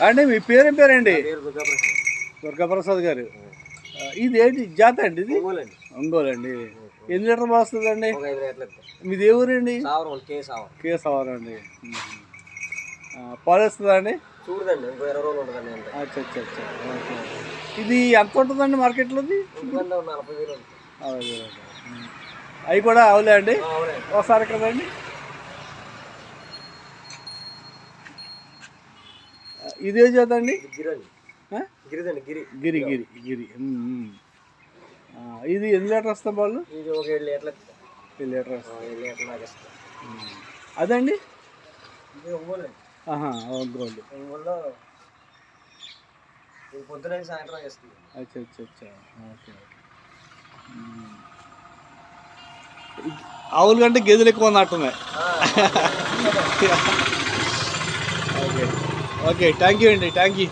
అంటే మీ పేరేం పేరండి? పేరు దుర్గాప్రసాద్. దుర్గాప్రసాద్ గారు. ఇది ఏంటి జాత అండి? ఇది ఒంగోలు అండి. ఎన్ని లీటర్ వస్తుందండి? మీది ఏ ఊరండి? కే సవరం అండి. పాలు వస్తుందా అండి? చూడదండి, ఇంకో 20 రోజులు ఉంటుందండి. అచ్చా అచ్చా అచ్చా. ఓకే. ఇది ఎంత ఉంటుందండి మార్కెట్లోది? 40,000. అవి కూడా అవులే అండి ఒకసారి కదండి. ఇదే చేద్దండి? గిరి గిరి గిరి. ఇది ఎన్ని లీటర్ వస్తాం వాళ్ళు? ఇది ఒక 7 లీటర్లు. 7 లీటర్ వస్తాం. 7 లీటర్లు నాకు ఇస్తాం. అదండి ఇది ఒంగోలు. ఒంగోలు పొద్దున సాయంత్రం ఇస్తుంది. అచ్చా అచ్చా అచ్చా. Okay okay. ఆవులు కంటే గేదెలు ఎక్కువ ఉన్నట్టున్నాయి. ఓకే ఓకే, థ్యాంక్ యూ అండి, థ్యాంక్ యూ.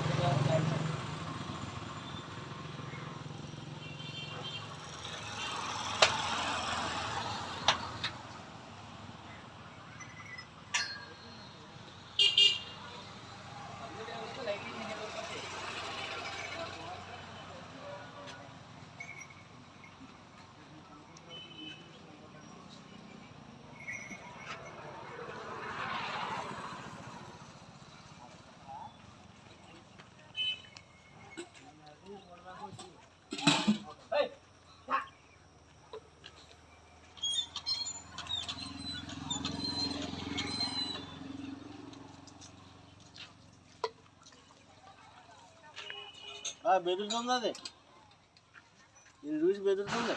బెదురుతుంది, అది నేను చూసి బెదురుతుంది.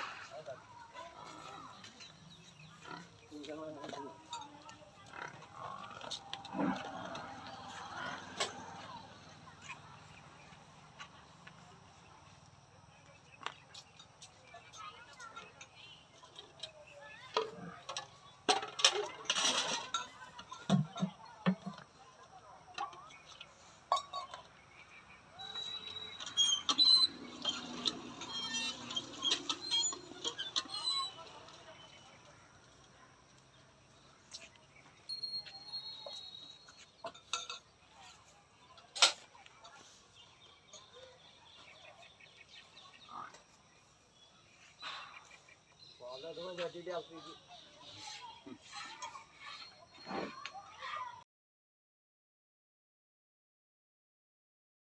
Ada dua jadi dia